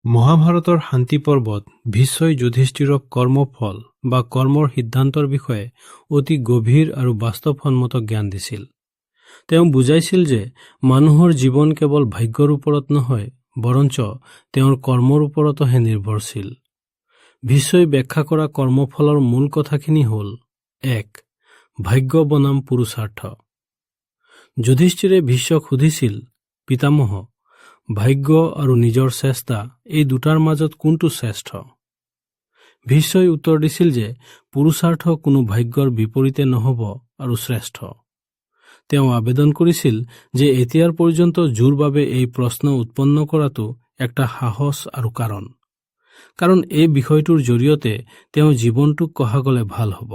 মহাভাৰতৰ শান্তি পৰ্বত ভীষ্মই যুধিষ্ঠিৰক কৰ্মফল বা কৰ্মৰ সিদ্ধান্তৰ বিষয়ে অতি গভীৰ আৰু বাস্তৱসন্মত জ্ঞান দিছিল। তেওঁ বুজাইছিল যে মানুহৰ জীৱন কেৱল ভাগ্যৰ ওপৰত নহয়, বৰঞ্চ তেওঁৰ কৰ্মৰ ওপৰতহে নিৰ্ভৰশীল। ভীষ্মই ব্যাখ্যা কৰা কৰ্মফলৰ মূল কথাখিনি হ'ল: ১. ভাগ্য বনাম পুৰুষাৰ্থ। যুধিষ্ঠিৰে ভীষ্মক সুধিছিল, পিতামহ, ভাগ্য আৰু নিজৰ চেষ্টা এই দুটাৰ মাজত কোনটো শ্ৰেষ্ঠ? ভীষ্মই উত্তৰ দিছিল যে পুৰুষাৰ্থ কোনো ভাগ্যৰ বিপৰীতে নহ'ব আৰু শ্ৰেষ্ঠ। তেওঁ আবেদন কৰিছিল যে এতিয়াৰ পৰ্যন্ত জোৰ বাবে এই প্ৰশ্ন উৎপন্ন কৰাটো একটা সাহস আৰু কাৰণ এই বিষয়টোৰ জৰিয়তে তেওঁ জীৱনটোক কঢ়া গ'লে ভাল হ'ব।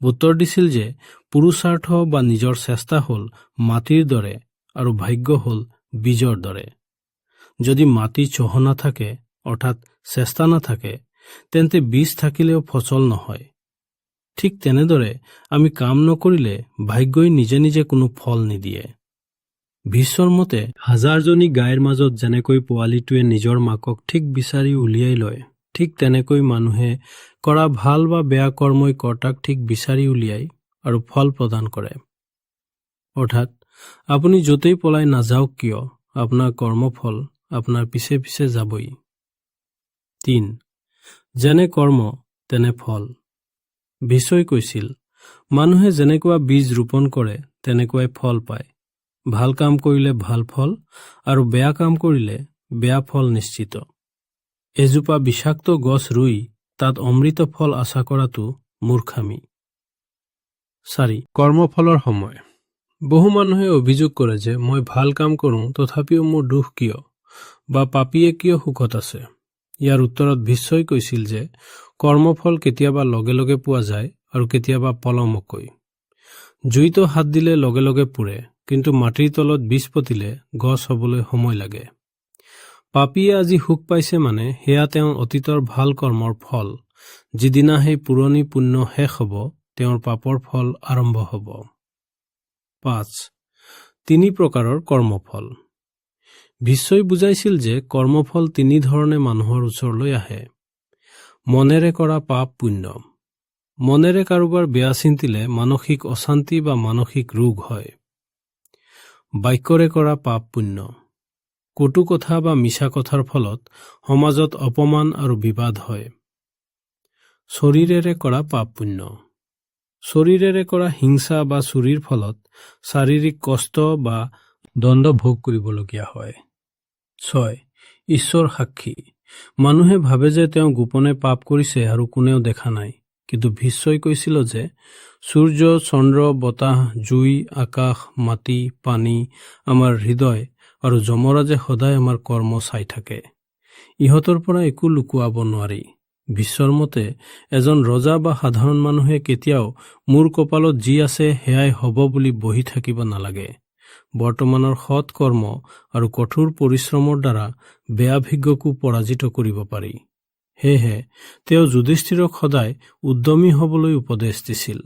উত্তৰ দিছিল যে পুৰুষাৰ্থ বা নিজৰ চেষ্টা হ'ল মাটিৰ দৰে আৰু ভাগ্য হ'ল বীজৰ দৰে। যদি মাটি চহনা থাকে, অৰ্থাৎ চেষ্টা নাথাকে, তেন্তে বীজ থাকিলেও ফচল নহয়। ঠিক তেনেদৰে আমি কাম নকৰিলে ভাগ্যই নিজে নিজে কোনো ফল নিদিয়ে। ভীষ্মৰ মতে হাজাৰজনী গাইৰ মাজত যেনেকৈ পোৱালিটোৱে নিজৰ মাকক ঠিক বিচাৰি উলিয়াই লয়, ঠিক তেনেকৈ মানুহে কৰা ভাল বা বেয়া কৰ্মই কৰ্তাক ঠিক বিচাৰি উলিয়াই আৰু ফল প্ৰদান কৰে। অৰ্থাৎ আপুনি য'তেই পলাই নাযাওক কিয়, আপোনাৰ কৰ্মফল আপোনাৰ পিছে পিছে যাবই। ৩. যেনে কৰ্ম তেনে ফল। ভীষ্মই কৈছিল, মানুহে যেনেকুৱা বীজ ৰোপণ কৰে তেনেকুৱাই ফল পায়। ভাল কাম কৰিলে ভাল ফল আৰু বেয়া কাম কৰিলে বেয়া ফল নিশ্চিত। এজোপা বিষাক্ত গছ ৰুই তাত অমৃত ফল আশা কৰাটো মূৰ্খামি। ৪. কৰ্মফলৰ সময়। বহু মানুহে অভিযোগ কৰে যে মই ভাল কাম কৰোঁ তথাপিও মোৰ দুখ কিয়, বা পাপীয়ে কিয় সুখত আছে। ইয়াৰ উত্তৰত ভীষ্মই কৈছিল যে কৰ্মফল কেতিয়াবা লগে লগে পোৱা যায় আৰু কেতিয়াবা পলমকৈ। জুইতো হাত দিলে লগে লগে পুৰে, কিন্তু মাটিৰ তলত বীজ পতিলে গছ হ'বলৈ সময় লাগে। পাপীয়ে আজি সুখ পাইছে মানে সেয়া তেওঁৰ অতীতৰ ভাল কৰ্মৰ ফল। যিদিনা সেই পুৰণি পুণ্য শেষ হ'ব, তেওঁৰ পাপৰ ফল আৰম্ভ হ'ব। ৫. ৩ প্ৰকাৰৰ কৰ্মফল। ভীষ্মই বুজাইছিল যে কৰ্মফল ৩ ধৰণে মানুহৰ ওচৰলৈ আহে। মনেৰে কৰা পাপ পুণ্য। মনেৰে কাৰোবাৰ বেয়া চিন্তিলে মানসিক অশান্তি বা মানসিক ৰোগ হয়। বাক্যৰে কৰা পাপ পুণ্য। কটু কথা বা মিছা কথাৰ ফলত সমাজত অপমান আৰু বিবাদ হয়। শৰীৰেৰে কৰা পাপ পুণ্য। শৰীৰেৰে কৰা হিংসা বা চুৰিৰ ফলত শাৰীৰিক কষ্ট বা দণ্ড ভোগ কৰিবলগীয়া হয়। ৬. ঈশ্বৰ সাক্ষী। মানুহে ভাবে যে তেওঁ গোপনে পাপ কৰিছে আৰু কোনেও দেখা নাই, কিন্তু ভীষ্মই কৈছিল যে সূৰ্য, চন্দ্ৰ, বতাহ, জুই, আকাশ, মাটি, পানী, আমাৰ হৃদয় আৰু যমৰাজে সদায় আমাৰ কৰ্ম চাই থাকে। ইহঁতৰ পৰা একো লুকুৱাব নোৱাৰি। ভীষ্মৰ মতে এজন ৰজা বা সাধাৰণ মানুহে কেতিয়াও মোৰ কপালত যি আছে সেয়াই হ'ব বুলি বহি থাকিব নালাগে। বৰ্তমানৰ সৎ কৰ্ম আৰু কঠোৰ পৰিশ্ৰমৰ দ্বাৰা বেয়া ভাগ্যকো পৰাজিত কৰিব পাৰি। সেয়েহে তেওঁ যুধিষ্ঠিৰক সদায় উদ্যমী হ'বলৈ উপদেশ দিছিল।